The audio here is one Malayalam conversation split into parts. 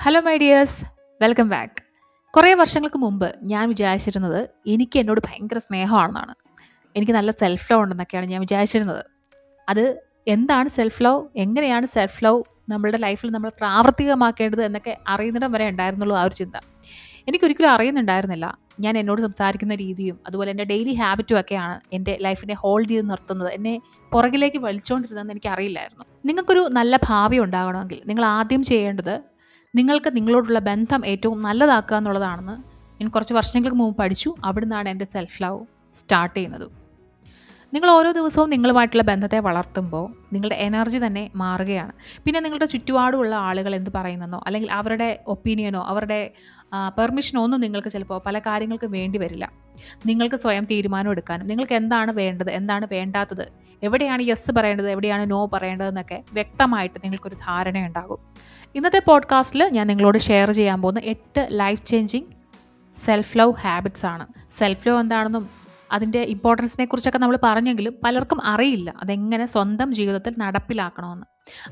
Hello my dears, welcome back. കുറേ വർഷങ്ങൾക്ക് മുമ്പ് ഞാൻ വിചാരിച്ചിരുന്നത് എനിക്ക് എന്നോട് ഭയങ്കര സ്നേഹമാണെന്നാണ്. എനിക്ക് നല്ല സെൽഫ് ലവ് ഉണ്ടെന്നൊക്കെയാണ് ഞാൻ വിചാരിച്ചിരുന്നത്. അത് എന്താണ് സെൽഫ് ലവ്, എങ്ങനെയാണ് സെൽഫ് ലവ് നമ്മളുടെ ലൈഫിൽ നമ്മൾ പ്രാവർത്തികമാക്കേണ്ടത് എന്നൊക്കെ അറിയുന്നിടം വരെ ഉണ്ടായിരുന്നുള്ളൂ ആ ഒരു ചിന്ത. എനിക്കൊരിക്കലും അറിയുന്നുണ്ടായിരുന്നില്ല. ഞാൻ എന്നോട് സംസാരിക്കുന്ന രീതിയും അതുപോലെ എൻ്റെ ഡെയിലി ഹാബിറ്റും ഒക്കെയാണ് എൻ്റെ ലൈഫിനെ ഹോൾഡ് ചെയ്ത് നിർത്തുന്നത്, എന്നെ പുറകിലേക്ക് വലിച്ചുകൊണ്ടിരുന്നതെന്ന് എനിക്കറിയില്ലായിരുന്നു. നിങ്ങൾക്കൊരു നല്ല ഭാവി ഉണ്ടാകണമെങ്കിൽ നിങ്ങൾ ആദ്യം ചെയ്യേണ്ടത് നിങ്ങൾക്ക് നിങ്ങളോടുള്ള ബന്ധം ഏറ്റവും നല്ലതാക്കുക എന്നുള്ളതാണെന്ന് ഞാൻ കുറച്ച് വർഷങ്ങൾക്ക് മുമ്പ് പഠിച്ചു. അവിടുന്നാണ് എൻ്റെ സെൽഫ് ലവ് സ്റ്റാർട്ട് ചെയ്യുന്നത്. നിങ്ങൾ ഓരോ ദിവസവും നിങ്ങളുമായിട്ടുള്ള ബന്ധത്തെ വളർത്തുമ്പോൾ നിങ്ങളുടെ എനർജി തന്നെ മാറുകയാണ്. പിന്നെ നിങ്ങളുടെ ചുറ്റുപാടുമുള്ള ആളുകൾ എന്ത് പറയുന്നെന്നോ അല്ലെങ്കിൽ അവരുടെ ഒപ്പീനിയനോ അവരുടെ പെർമിഷനോ ഒന്നും നിങ്ങൾക്ക് ചിലപ്പോൾ പല കാര്യങ്ങൾക്കും വേണ്ടി വരില്ല. നിങ്ങൾക്ക് സ്വയം തീരുമാനം എടുക്കാനും നിങ്ങൾക്ക് എന്താണ് വേണ്ടത്, എന്താണ് വേണ്ടാത്തത്, എവിടെയാണ് യെസ് പറയേണ്ടത്, എവിടെയാണ് നോ പറയേണ്ടതെന്നൊക്കെ വ്യക്തമായിട്ട് നിങ്ങൾക്കൊരു ധാരണയുണ്ടാകും. ഇന്നത്തെ പോഡ്കാസ്റ്റിൽ ഞാൻ നിങ്ങളോട് ഷെയർ ചെയ്യാൻ പോകുന്ന 8 life changing self love habits ആണ്. സെൽഫ് ലവ് എന്താണെന്നും അതിൻ്റെ ഇമ്പോർട്ടൻസിനെ കുറിച്ചൊക്കെ നമ്മൾ പറഞ്ഞെങ്കിലും പലർക്കും അറിയില്ല അതെങ്ങനെ സ്വന്തം ജീവിതത്തിൽ നടപ്പിലാക്കണമെന്ന്.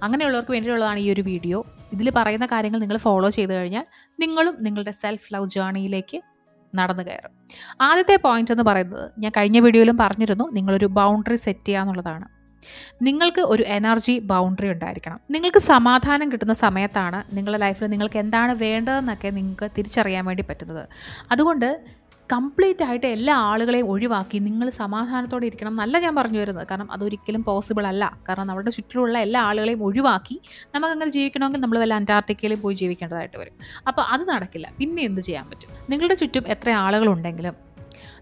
അങ്ങനെയുള്ളവർക്ക് വേണ്ടിയുള്ളതാണ് ഈ ഒരു വീഡിയോ. ഇതിൽ പറയുന്ന കാര്യങ്ങൾ നിങ്ങൾ ഫോളോ ചെയ്ത് കഴിഞ്ഞാൽ നിങ്ങളും നിങ്ങളുടെ സെൽഫ് ലവ് ജേർണിയിലേക്ക് നടന്നു കയറും. ആദ്യത്തെ പോയിന്റ് എന്ന് പറയുന്നത് ഞാൻ കഴിഞ്ഞ വീഡിയോയിലും പറഞ്ഞിരുന്നു, നിങ്ങളൊരു ബൗണ്ടറി സെറ്റ് ചെയ്യുക എന്നുള്ളതാണ്. നിങ്ങൾക്ക് ഒരു എനർജി ബൗണ്ടറി ഉണ്ടായിരിക്കണം. നിങ്ങൾക്ക് സമാധാനം കിട്ടുന്ന സമയത്താണ് നിങ്ങളുടെ ലൈഫിൽ നിങ്ങൾക്ക് എന്താണ് വേണ്ടതെന്നൊക്കെ നിങ്ങൾക്ക് തിരിച്ചറിയാൻ വേണ്ടി പറ്റുന്നത്. അതുകൊണ്ട് കംപ്ലീറ്റ് ആയിട്ട് എല്ലാ ആളുകളെയും ഒഴിവാക്കി നിങ്ങൾ സമാധാനത്തോടെ ഇരിക്കണം എന്നല്ല ഞാൻ പറഞ്ഞു വരുന്നത്. കാരണം അതൊരിക്കലും പോസിബിൾ അല്ല. കാരണം നമ്മുടെ ചുറ്റിലുള്ള എല്ലാ ആളുകളെയും ഒഴിവാക്കി നമുക്കങ്ങനെ ജീവിക്കണമെങ്കിൽ നമ്മൾ വല്ല അന്റാർട്ടിക്കയിലും പോയി ജീവിക്കേണ്ടതായിട്ട് വരും. അപ്പോൾ അത് നടക്കില്ല. പിന്നെ എന്ത് ചെയ്യാൻ പറ്റും? നിങ്ങളുടെ ചുറ്റും എത്ര ആളുകളുണ്ടെങ്കിലും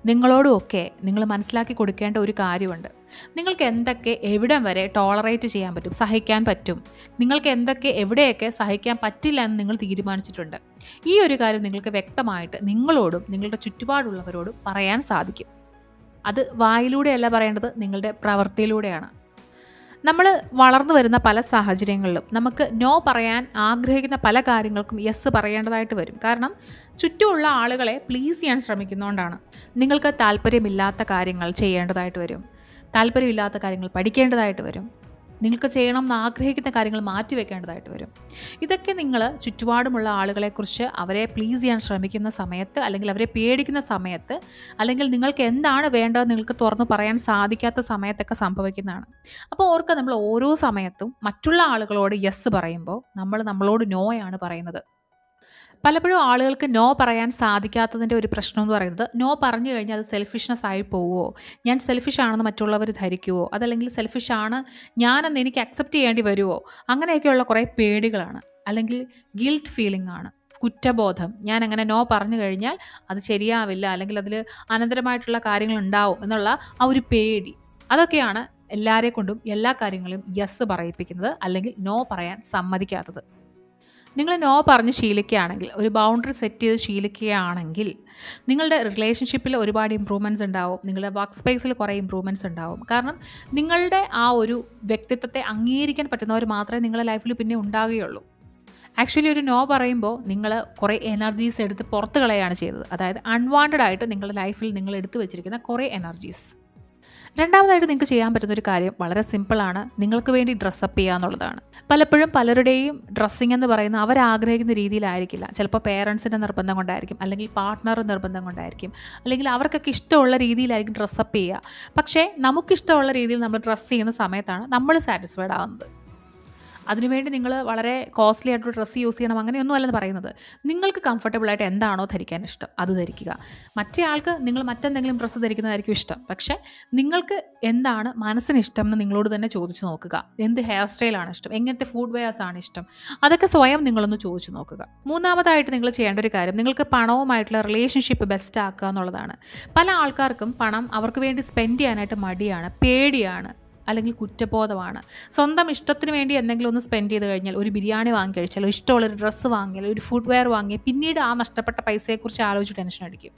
നിങ്ങളോടുമൊക്കെ നിങ്ങൾ മനസ്സിലാക്കി കൊടുക്കേണ്ട ഒരു കാര്യമുണ്ട്. നിങ്ങൾക്ക് എന്തൊക്കെ എവിടം വരെ ടോളറേറ്റ് ചെയ്യാൻ പറ്റും, സഹിക്കാൻ പറ്റും, നിങ്ങൾക്ക് എന്തൊക്കെ എവിടെയൊക്കെ സഹിക്കാൻ പറ്റില്ല എന്ന് നിങ്ങൾ തീരുമാനിച്ചിട്ടുണ്ട്. ഈ ഒരു കാര്യം നിങ്ങൾക്ക് വ്യക്തമായിട്ട് നിങ്ങളോടും നിങ്ങളുടെ ചുറ്റുപാടുള്ളവരോടും പറയാൻ സാധിക്കും. അത് വായിലൂടെയല്ല പറയേണ്ടത്, നിങ്ങളുടെ പ്രവൃത്തിയിലൂടെയാണ്. നമ്മൾ വളർന്നു വരുന്ന പല സാഹചര്യങ്ങളിലും നമുക്ക് നോ പറയാൻ ആഗ്രഹിക്കുന്ന പല കാര്യങ്ങൾക്കും യെസ് പറയേണ്ടതായിട്ട് വരും. കാരണം ചുറ്റുമുള്ള ആളുകളെ പ്ലീസ് ചെയ്യാൻ ശ്രമിക്കുന്നതുകൊണ്ടാണ്. നിങ്ങൾക്ക് താല്പര്യമില്ലാത്ത കാര്യങ്ങൾ ചെയ്യേണ്ടതായിട്ട് വരും, താല്പര്യമില്ലാത്ത കാര്യങ്ങൾ പഠിക്കേണ്ടതായിട്ട് വരും, നിങ്ങൾക്ക് ചെയ്യണം എന്ന് ആഗ്രഹിക്കുന്ന കാര്യങ്ങൾ മാറ്റിവെക്കേണ്ടതായിട്ട് വരും. ഇതൊക്കെ നിങ്ങൾ ചുറ്റുപാടുമുള്ള ആളുകളെക്കുറിച്ച് അവരെ പ്ലീസ് ചെയ്യാൻ ശ്രമിക്കുന്ന സമയത്ത്, അല്ലെങ്കിൽ അവരെ പേടിക്കുന്ന സമയത്ത്, അല്ലെങ്കിൽ നിങ്ങൾക്ക് എന്താണ് വേണ്ടത് നിങ്ങൾക്ക് തുറന്ന് പറയാൻ സാധിക്കാത്ത സമയത്തൊക്കെ സംഭവിക്കുന്നതാണ്. അപ്പോൾ ഓർക്കുക, നമ്മൾ ഓരോ സമയത്തും മറ്റുള്ള ആളുകളോട് യെസ് പറയുമ്പോൾ നമ്മൾ നമ്മളോട് നോയാണ് പറയുന്നത്. പലപ്പോഴും ആളുകൾക്ക് നോ പറയാൻ സാധിക്കാത്തതിൻ്റെ ഒരു പ്രശ്നം എന്ന് പറയുന്നത്, നോ പറഞ്ഞു കഴിഞ്ഞാൽ അത് സെൽഫിഷ്നെസ് ആയി പോവുമോ, ഞാൻ സെൽഫിഷ് ആണെന്ന് മറ്റുള്ളവർ ധരിക്കുമോ, അതല്ലെങ്കിൽ സെൽഫിഷ് ആണ് ഞാനെന്ന് എനിക്ക് അക്സെപ്റ്റ് ചെയ്യേണ്ടി വരുമോ, അങ്ങനെയൊക്കെയുള്ള കുറേ പേടികളാണ്. അല്ലെങ്കിൽ ഗിൽട്ട് ഫീലിംഗ് ആണ്, കുറ്റബോധം. ഞാൻ അങ്ങനെ നോ പറഞ്ഞു കഴിഞ്ഞാൽ അത് ശരിയാവില്ല, അല്ലെങ്കിൽ അതിൽ അനന്തരമായിട്ടുള്ള കാര്യങ്ങൾ ഉണ്ടാവും എന്നുള്ള ആ ഒരു പേടി. അതൊക്കെയാണ് എല്ലാവരെ കൊണ്ടും എല്ലാ കാര്യങ്ങളും യെസ് പറയിപ്പിക്കുന്നത്, അല്ലെങ്കിൽ നോ പറയാൻ സമ്മതിക്കാത്തത്. നിങ്ങൾ നോ പറഞ്ഞ് ശീലിക്കുകയാണെങ്കിൽ, ഒരു ബൗണ്ടറി സെറ്റ് ചെയ്ത് ശീലിക്കുകയാണെങ്കിൽ നിങ്ങളുടെ റിലേഷൻഷിപ്പിൽ ഒരുപാട് ഇമ്പ്രൂവ്മെൻറ്റ്സ് ഉണ്ടാവും, നിങ്ങളുടെ വർക്ക് സ്പേസിൽ കുറേ ഇമ്പ്രൂവ്മെൻറ്റ്സ് ഉണ്ടാവും. കാരണം നിങ്ങളുടെ ആ ഒരു വ്യക്തിത്വത്തെ അംഗീകരിക്കാൻ പറ്റുന്നവർ മാത്രമേ നിങ്ങളുടെ ലൈഫിൽ പിന്നെ ഉണ്ടാകുകയുള്ളൂ. ആക്ച്വലി ഒരു നോ പറയുമ്പോൾ നിങ്ങൾ കുറേ എനർജീസ് എടുത്ത് പുറത്ത് കളയാണ് ചെയ്തത്. അതായത് അൺവാണ്ടഡ് ആയിട്ട് നിങ്ങളുടെ ലൈഫിൽ നിങ്ങൾ എടുത്തു വെച്ചിരിക്കുന്ന കുറേ എനർജീസ്. രണ്ടാമതായിട്ട് നിങ്ങൾക്ക് ചെയ്യാൻ പറ്റുന്നൊരു കാര്യം വളരെ സിമ്പിളാണ്. നിങ്ങൾക്ക് വേണ്ടി ഡ്രസ്സപ്പ് ചെയ്യുക എന്നുള്ളതാണ്. പലപ്പോഴും പലരുടെയും ഡ്രസ്സിങ് എന്ന് പറയുന്നത് അവരാഗ്രഹിക്കുന്ന രീതിയിലായിരിക്കില്ല. ചിലപ്പോൾ പേരൻസിൻ്റെ നിർബന്ധം കൊണ്ടായിരിക്കും, അല്ലെങ്കിൽ പാർട്ട്ണറുടെ നിർബന്ധം കൊണ്ടായിരിക്കും, അല്ലെങ്കിൽ അവർക്കൊക്കെ ഇഷ്ടമുള്ള രീതിയിലായിരിക്കും ഡ്രസ്സപ്പ് ചെയ്യുക. പക്ഷേ നമുക്കിഷ്ടമുള്ള രീതിയിൽ നമ്മൾ ഡ്രസ്സ് ചെയ്യുന്ന സമയത്താണ് നമ്മൾ സാറ്റിസ്ഫൈഡ് ആവുന്നത്. അതിനുവേണ്ടി നിങ്ങൾ വളരെ കോസ്റ്റ്ലി ആയിട്ടുള്ള ഡ്രസ്സ് യൂസ് ചെയ്യണം അങ്ങനെയൊന്നും അല്ലെന്ന് പറയുന്നത്. നിങ്ങൾക്ക് കംഫർട്ടബിളായിട്ട് എന്താണോ ധരിക്കാൻ ഇഷ്ടം അത് ധരിക്കുക. മറ്റേ ആൾക്ക് നിങ്ങൾ മറ്റെന്തെങ്കിലും ഡ്രസ്സ് ധരിക്കുന്നതായിരിക്കും ഇഷ്ടം. പക്ഷേ നിങ്ങൾക്ക് എന്താണ് മനസ്സിന് ഇഷ്ടം എന്ന് നിങ്ങളോട് തന്നെ ചോദിച്ചു നോക്കുക. എന്ത് ഹെയർ സ്റ്റൈലാണ് ഇഷ്ടം, എങ്ങനത്തെ ഫുഡ് വെയേഴ്സ് ആണ് ഇഷ്ടം, അതൊക്കെ സ്വയം നിങ്ങളൊന്ന് ചോദിച്ചു നോക്കുക. മൂന്നാമതായിട്ട് നിങ്ങൾ ചെയ്യേണ്ട ഒരു കാര്യം, നിങ്ങൾക്ക് പണവുമായിട്ടുള്ള റിലേഷൻഷിപ്പ് ബെസ്റ്റ് ആക്കുക എന്നുള്ളതാണ്. പല ആൾക്കാർക്കും പണം അവർക്ക് വേണ്ടി സ്പെൻഡ് ചെയ്യാനായിട്ട് മടിയാണ്, പേടിയാണ്, അല്ലെങ്കിൽ കുറ്റബോധമാണ്. സ്വന്തം ഇഷ്ടത്തിന് വേണ്ടി എന്തെങ്കിലും ഒന്ന് സ്പെൻഡ് ചെയ്ത് കഴിഞ്ഞാൽ, ഒരു ബിരിയാണി വാങ്ങി കഴിച്ചാൽ, ഇഷ്ടമുള്ളൊരു ഡ്രസ്സ് വാങ്ങിയാൽ, ഒരു ഫുഡ് വെയർ വാങ്ങിയാൽ പിന്നീട് ആ നഷ്ടപ്പെട്ട പൈസയെക്കുറിച്ച് ആലോചിച്ച് ടെൻഷൻ അടിക്കും.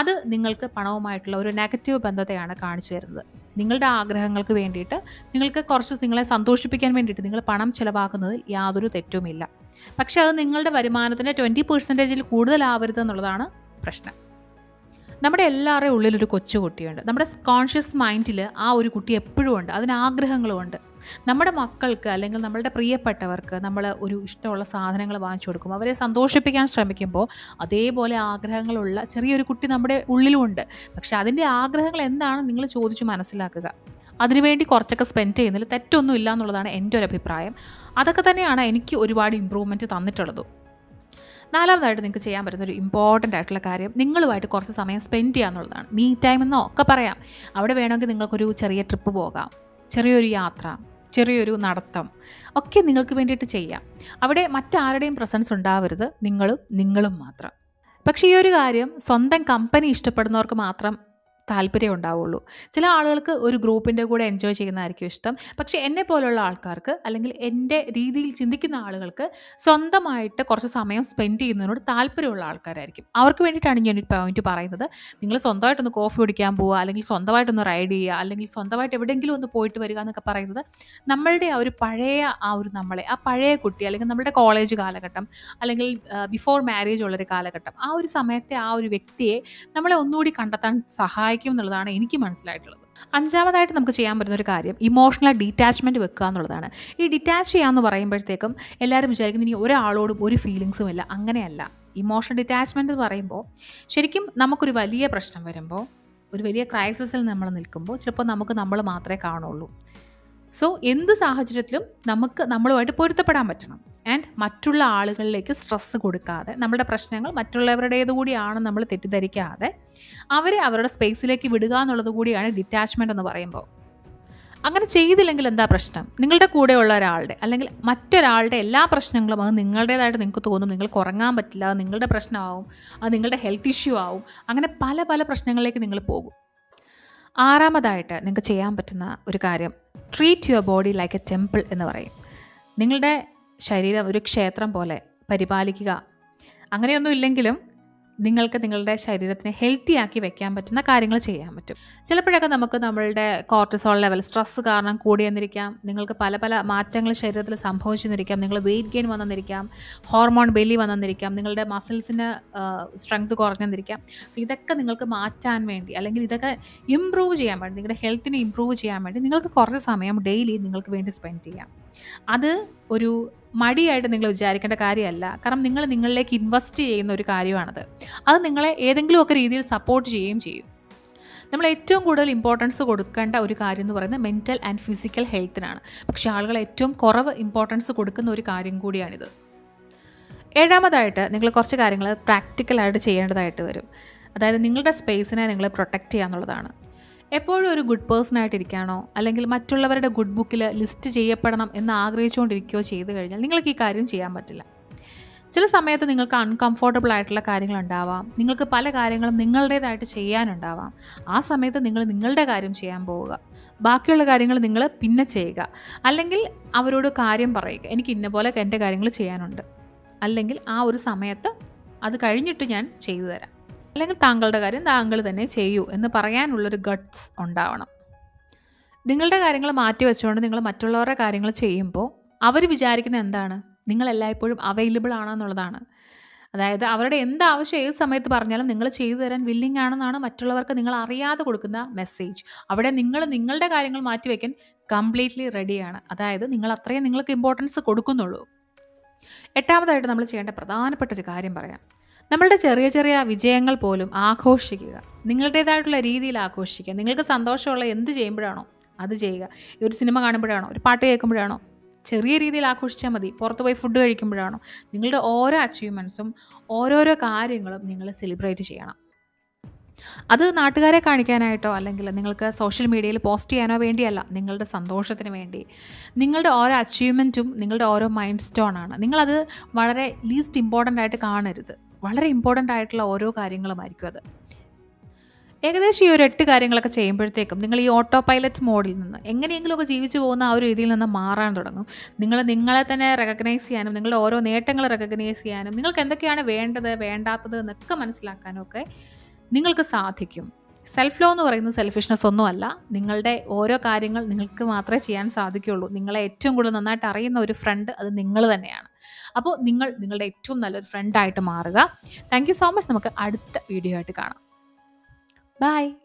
അത് നിങ്ങൾക്ക് പണവുമായിട്ടുള്ള ഒരു നെഗറ്റീവ് ബന്ധത്തെയാണ് കാണിച്ചു തരുന്നത്. നിങ്ങളുടെ ആഗ്രഹങ്ങൾക്ക് വേണ്ടിയിട്ട്, നിങ്ങൾക്ക് കുറച്ച് നിങ്ങളെ സന്തോഷിപ്പിക്കാൻ വേണ്ടിയിട്ട് നിങ്ങൾ പണം ചിലവാക്കുന്നതിൽ യാതൊരു തെറ്റുമില്ല. പക്ഷേ അത് നിങ്ങളുടെ വരുമാനത്തിൻ്റെ 20% കൂടുതലാവരുത് എന്നുള്ളതാണ് പ്രശ്നം. നമ്മുടെ എല്ലാവരുടെയും ഉള്ളിലൊരു കൊച്ചു കുട്ടിയുണ്ട്. നമ്മുടെ കോൺഷ്യസ് മൈൻഡിൽ ആ ഒരു കുട്ടി എപ്പോഴും ഉണ്ട്, അതിന് ആഗ്രഹങ്ങളുമുണ്ട്. നമ്മുടെ മക്കൾക്ക് അല്ലെങ്കിൽ നമ്മളുടെ പ്രിയപ്പെട്ടവർക്ക് നമ്മൾ ഒരു ഇഷ്ടമുള്ള സാധനങ്ങൾ വാങ്ങിച്ചു കൊടുക്കും, അവരെ സന്തോഷിപ്പിക്കാൻ ശ്രമിക്കുമ്പോൾ അതേപോലെ ആഗ്രഹങ്ങളുള്ള ചെറിയൊരു കുട്ടി നമ്മുടെ ഉള്ളിലുമുണ്ട്. പക്ഷെ അതിൻ്റെ ആഗ്രഹങ്ങൾ എന്താണെന്ന് നിങ്ങൾ ചോദിച്ചു മനസ്സിലാക്കുക. അതിനുവേണ്ടി കുറച്ചൊക്കെ സ്പെൻഡ് ചെയ്യുന്നതിൽ തെറ്റൊന്നും ഇല്ല എന്നുള്ളതാണ് എൻ്റെ ഒരു അഭിപ്രായം. അതൊക്കെ തന്നെയാണ് എനിക്ക് ഒരുപാട് ഇമ്പ്രൂവ്മെൻറ്റ് തന്നിട്ടുള്ളത്. നാലാമതായിട്ട് നിങ്ങൾക്ക് ചെയ്യാൻ പറ്റുന്ന ഒരു ഇമ്പോർട്ടൻ്റ് ആയിട്ടുള്ള കാര്യം നിങ്ങളുമായിട്ട് കുറച്ച് സമയം സ്പെൻഡ് ചെയ്യുക എന്നുള്ളതാണ്. മീ ടൈം എന്നോ ഒക്കെ പറയാം. അവിടെ വേണമെങ്കിൽ നിങ്ങൾക്കൊരു ചെറിയ ട്രിപ്പ് പോകാം, ചെറിയൊരു യാത്ര, ചെറിയൊരു നടത്തം ഒക്കെ നിങ്ങൾക്ക് വേണ്ടിയിട്ട് ചെയ്യാം. അവിടെ മറ്റാരുടെയും പ്രസൻസ് ഉണ്ടാവരുത്, നിങ്ങളും മാത്രം. പക്ഷേ ഈ ഒരു കാര്യം സ്വന്തം കമ്പനി ഇഷ്ടപ്പെടുന്നവർക്ക് മാത്രം താല്പര്യം ഉണ്ടാവുള്ളൂ. ചില ആളുകൾക്ക് ഒരു ഗ്രൂപ്പിൻ്റെ കൂടെ എൻജോയ് ചെയ്യുന്നതായിരിക്കും ഇഷ്ടം. പക്ഷേ എന്നെ പോലുള്ള ആൾക്കാർക്ക് അല്ലെങ്കിൽ എൻ്റെ രീതിയിൽ ചിന്തിക്കുന്ന ആളുകൾക്ക് സ്വന്തമായിട്ട് കുറച്ച് സമയം സ്പെൻഡ് ചെയ്യുന്നതിനോട് താല്പര്യമുള്ള ആൾക്കാരായിരിക്കും. അവർക്ക് വേണ്ടിയിട്ടാണ് ഞാൻ ഒരു പോയിന്റ് പറയുന്നത്. നിങ്ങൾ സ്വന്തമായിട്ടൊന്ന് കോഫി കുടിക്കാൻ പോവുക, അല്ലെങ്കിൽ സ്വന്തമായിട്ടൊന്ന് റൈഡ് ചെയ്യുക, അല്ലെങ്കിൽ സ്വന്തമായിട്ട് എവിടെയെങ്കിലും ഒന്ന് പോയിട്ട് വരിക എന്നൊക്കെ പറയുന്നത് നമ്മളുടെ ആ ഒരു പഴയ ആ പഴയ കുട്ടി, അല്ലെങ്കിൽ നമ്മുടെ കോളേജ് കാലഘട്ടം, അല്ലെങ്കിൽ ബിഫോർ മാരേജ് ഉള്ളൊരു കാലഘട്ടം, ആ ഒരു സമയത്തെ ആ ഒരു വ്യക്തിയെ നമ്മളെ ഒന്നുകൂടി കണ്ടെത്താൻ സഹായിക്കും എന്നുള്ളതാണ് എനിക്ക് മനസ്സിലായിട്ടുള്ളത്. അഞ്ചാമതായിട്ട് നമുക്ക് ചെയ്യാൻ പറ്റുന്ന ഒരു കാര്യം ഇമോഷണൽ ഡീറ്റാച്ച്മെൻറ്റ് വെക്കുക എന്നുള്ളതാണ്. ഈ ഡിറ്റാച്ച് ചെയ്യാമെന്ന് പറയുമ്പോഴത്തേക്കും എല്ലാവരും വിചാരിക്കുന്നത് ഇനി ഒരാളോടും ഒരു ഫീലിങ്സും ഇല്ല. അങ്ങനെയല്ല. ഇമോഷണൽ ഡിറ്റാച്ച്മെൻറ്റ് എന്ന് പറയുമ്പോൾ ശരിക്കും നമുക്കൊരു വലിയ പ്രശ്നം വരുമ്പോൾ, ഒരു വലിയ ക്രൈസിസിൽ നമ്മൾ നിൽക്കുമ്പോൾ ചിലപ്പോൾ നമ്മൾ മാത്രമേ കാണുള്ളൂ. സോ എന്ത് സാഹചര്യത്തിലും നമ്മളുമായിട്ട് പൊരുത്തപ്പെടാൻ പറ്റണം. ആൻഡ് മറ്റുള്ള ആളുകളിലേക്ക് സ്ട്രെസ്സ് കൊടുക്കാതെ, നമ്മുടെ പ്രശ്നങ്ങൾ മറ്റുള്ളവരുടേത് കൂടിയാണെന്ന് നമ്മൾ തെറ്റിദ്ധരിക്കാതെ അവരെ അവരുടെ സ്പേസിലേക്ക് വിടുക എന്നുള്ളത് കൂടിയാണ് ഡിറ്റാച്ച്മെൻറ്റ് എന്ന് പറയുമ്പോൾ. അങ്ങനെ ചെയ്തില്ലെങ്കിൽ എന്താ പ്രശ്നം? നിങ്ങളുടെ കൂടെയുള്ള ഒരാളുടെ അല്ലെങ്കിൽ മറ്റൊരാളുടെ എല്ലാ പ്രശ്നങ്ങളും അത് നിങ്ങളുടേതായിട്ട് നിങ്ങൾക്ക് തോന്നും. നിങ്ങൾക്ക് ഉറങ്ങാൻ പറ്റില്ല, അത് നിങ്ങളുടെ പ്രശ്നമാവും, അത് നിങ്ങളുടെ ഹെൽത്ത് ഇഷ്യൂ ആവും. അങ്ങനെ പല പല പ്രശ്നങ്ങളിലേക്ക് നിങ്ങൾ പോകും. ആറാമതായിട്ട് നിങ്ങൾക്ക് ചെയ്യാൻ പറ്റുന്ന ഒരു കാര്യം treat your body like A temple എന്ന് പറയും. നിങ്ങളുടെ ശരീരം ഒരു ക്ഷേത്രം പോലെ പരിപാലിക്കുക. അങ്ങനെയൊന്നും ഇല്ലെങ്കിലും നിങ്ങൾക്ക് നിങ്ങളുടെ ശരീരത്തിനെ ഹെൽത്തി ആക്കി വെക്കാൻ പറ്റുന്ന കാര്യങ്ങൾ ചെയ്യാൻ പറ്റും. ചിലപ്പോഴൊക്കെ നമുക്ക് നമ്മളുടെ കോർട്ടിസോൾ ലെവൽ സ്ട്രെസ്സ് കാരണം കൂടിയെന്നിരിക്കാം. നിങ്ങൾക്ക് പല പല മാറ്റങ്ങൾ ശരീരത്തിൽ സംഭവിച്ചെന്നിരിക്കാം. നിങ്ങൾ വെയിറ്റ് ഗെയിൻ വന്നെന്നിരിക്കാം, ഹോർമോൺ ബെല്ലി വന്നെന്നിരിക്കാം, നിങ്ങളുടെ മസിൽസിന് സ്ട്രെങ്ത് കുറഞ്ഞെന്നിരിക്കാം. സോ ഇതൊക്കെ നിങ്ങൾക്ക് മാറ്റാൻ വേണ്ടി, അല്ലെങ്കിൽ ഇതൊക്കെ ഇമ്പ്രൂവ് ചെയ്യാൻ വേണ്ടി, നിങ്ങളുടെ ഹെൽത്തിനെ ഇമ്പ്രൂവ് ചെയ്യാൻ വേണ്ടി നിങ്ങൾക്ക് കുറച്ച് സമയം ഡെയിലി നിങ്ങൾക്ക് വേണ്ടി സ്പെൻഡ് ചെയ്യാം. അത് ഒരു മടിയായിട്ട് നിങ്ങൾ വിചാരിക്കേണ്ട കാര്യമല്ല. കാരണം നിങ്ങൾ നിങ്ങളിലേക്ക് ഇൻവെസ്റ്റ് ചെയ്യുന്ന ഒരു കാര്യമാണത്. അത് നിങ്ങളെ ഏതെങ്കിലുമൊക്കെ രീതിയിൽ സപ്പോർട്ട് ചെയ്യുകയും ചെയ്യും. നമ്മൾ ഏറ്റവും കൂടുതൽ ഇമ്പോർട്ടൻസ് കൊടുക്കേണ്ട ഒരു കാര്യം എന്ന് പറയുന്നത് മെൻ്റൽ ആൻഡ് ഫിസിക്കൽ ഹെൽത്തിനാണ്. പക്ഷേ ആളുകൾ ഏറ്റവും കുറവ് ഇമ്പോർട്ടൻസ് കൊടുക്കുന്ന ഒരു കാര്യം കൂടിയാണിത്. ഏഴാമതായിട്ട് നിങ്ങൾ കുറച്ച് കാര്യങ്ങൾ പ്രാക്ടിക്കലായിട്ട് ചെയ്യേണ്ടതായിട്ട് വരും. അതായത് നിങ്ങളുടെ സ്പേസിനെ നിങ്ങൾ പ്രൊട്ടക്റ്റ് ചെയ്യുക എന്നുള്ളതാണ്. എപ്പോഴും ഒരു ഗുഡ് പേഴ്സണായിട്ടിരിക്കുകയാണോ, അല്ലെങ്കിൽ മറ്റുള്ളവരുടെ ഗുഡ് ബുക്കിൽ ലിസ്റ്റ് ചെയ്യപ്പെടണം എന്ന് ആഗ്രഹിച്ചുകൊണ്ടിരിക്കുകയോ ചെയ്തു കഴിഞ്ഞാൽ നിങ്ങൾക്ക് ഈ കാര്യം ചെയ്യാൻ പറ്റില്ല. ചില സമയത്ത് നിങ്ങൾക്ക് അൺകംഫോർട്ടബിൾ ആയിട്ടുള്ള കാര്യങ്ങളുണ്ടാവാം. നിങ്ങൾക്ക് പല കാര്യങ്ങളും നിങ്ങളുടേതായിട്ട് ചെയ്യാനുണ്ടാവാം. ആ സമയത്ത് നിങ്ങൾ നിങ്ങളുടെ കാര്യം ചെയ്യാൻ പോവുക. ബാക്കിയുള്ള കാര്യങ്ങൾ നിങ്ങൾ പിന്നെ ചെയ്യുക. അല്ലെങ്കിൽ അവരോട് കാര്യം പറയുക, എനിക്ക് ഇന്ന പോലെ എൻ്റെ കാര്യങ്ങൾ ചെയ്യാനുണ്ട്, അല്ലെങ്കിൽ ആ ഒരു സമയത്ത് അത് കഴിഞ്ഞിട്ട് ഞാൻ ചെയ്തു തരാം, അല്ലെങ്കിൽ താങ്കളുടെ കാര്യം താങ്കൾ തന്നെ ചെയ്യൂ എന്ന് പറയാനുള്ളൊരു ഗട്ട്സ് ഉണ്ടാവണം. നിങ്ങളുടെ കാര്യങ്ങൾ മാറ്റി വെച്ചുകൊണ്ട് നിങ്ങൾ മറ്റുള്ളവരുടെ കാര്യങ്ങൾ ചെയ്യുമ്പോൾ അവർ വിചാരിക്കുന്നത് എന്താണ്? നിങ്ങൾ എല്ലായ്പ്പോഴും അവൈലബിൾ ആണെന്നുള്ളതാണ്. അതായത് അവരുടെ എന്താവശ്യം ഏത് സമയത്ത് പറഞ്ഞാലും നിങ്ങൾ ചെയ്തു തരാൻ വില്ലിങ് ആണെന്നാണ് മറ്റുള്ളവർക്ക് നിങ്ങൾ അറിയാതെ കൊടുക്കുന്ന മെസ്സേജ്. അവിടെ നിങ്ങൾ നിങ്ങളുടെ കാര്യങ്ങൾ മാറ്റിവെക്കാൻ കംപ്ലീറ്റ്ലി റെഡിയാണ്. അതായത് നിങ്ങൾ അത്രയും നിങ്ങൾക്ക് ഇമ്പോർട്ടൻസ് കൊടുക്കുന്നുള്ളൂ. എട്ടാമതായിട്ട് നമ്മൾ ചെയ്യേണ്ട പ്രധാനപ്പെട്ട ഒരു കാര്യം പറയാം. നമ്മളുടെ ചെറിയ ചെറിയ വിജയങ്ങൾ പോലും ആഘോഷിക്കുക. നിങ്ങളുടേതായിട്ടുള്ള രീതിയിൽ ആഘോഷിക്കുക. നിങ്ങൾക്ക് സന്തോഷമുള്ള എന്ത് ചെയ്യുമ്പോഴാണോ അത് ചെയ്യുക. ഒരു സിനിമ കാണുമ്പോഴാണോ, ഒരു പാട്ട് കേൾക്കുമ്പോഴാണോ, ചെറിയ രീതിയിൽ ആഘോഷിച്ചാൽ മതി. പുറത്ത് പോയി ഫുഡ് കഴിക്കുമ്പോഴാണോ, നിങ്ങളുടെ ഓരോ അച്ചീവ്മെൻറ്റ്സും ഓരോരോ കാര്യങ്ങളും നിങ്ങൾ സെലിബ്രേറ്റ് ചെയ്യണം. അത് നാട്ടുകാരെ കാണിക്കാനായിട്ടോ അല്ലെങ്കിൽ നിങ്ങൾക്ക് സോഷ്യൽ മീഡിയയിൽ പോസ്റ്റ് ചെയ്യാനോ വേണ്ടിയല്ല, നിങ്ങളുടെ സന്തോഷത്തിന് വേണ്ടി. നിങ്ങളുടെ ഓരോ അച്ചീവ്മെൻറ്റും നിങ്ങളുടെ ഓരോ മൈൻഡ് സ്റ്റോണാണ്. നിങ്ങളത് വളരെ ലീസ്റ്റ് ഇമ്പോർട്ടൻ്റ് ആയിട്ട് കാണരുത്. വളരെ ഇമ്പോർട്ടൻ്റ് ആയിട്ടുള്ള ഓരോ കാര്യങ്ങളുമായിരിക്കും അത്. ഏകദേശം ഈ ഒരു 8 കാര്യങ്ങളൊക്കെ ചെയ്യുമ്പോഴത്തേക്കും നിങ്ങൾ ഈ ഓട്ടോ പൈലറ്റ് മോഡിൽ നിന്ന് എങ്ങനെയെങ്കിലുമൊക്കെ ജീവിച്ചു പോകുന്ന ആ ഒരു രീതിയിൽ നിന്ന് മാറാൻ തുടങ്ങും. നിങ്ങളെ തന്നെ റെക്കഗ്നൈസ് ചെയ്യാനും, നിങ്ങളുടെ ഓരോ നേട്ടങ്ങൾ റെക്കഗ്നൈസ് ചെയ്യാനും, നിങ്ങൾക്ക് എന്തൊക്കെയാണ് വേണ്ടത് വേണ്ടാത്തത് എന്നൊക്കെ മനസ്സിലാക്കാനും ഒക്കെ നിങ്ങൾക്ക് സാധിക്കും. സെൽഫ് ലോ എന്ന് പറയുന്നത് സെൽഫിഷ്നെസ് ഒന്നുമല്ല. നിങ്ങളുടെ ഓരോ കാര്യങ്ങൾ നിങ്ങൾക്ക് മാത്രമേ ചെയ്യാൻ സാധിക്കുകയുള്ളൂ. നിങ്ങളെ ഏറ്റവും കൂടുതൽ നന്നായിട്ട് അറിയുന്ന ഒരു ഫ്രണ്ട് അത് നിങ്ങൾ തന്നെയാണ്. അപ്പോൾ നിങ്ങളുടെ ഏറ്റവും നല്ലൊരു ഫ്രണ്ടായിട്ട് മാറുക. Thank you so much. നമുക്ക് അടുത്ത വീഡിയോ ആയിട്ട് കാണാം. Bye.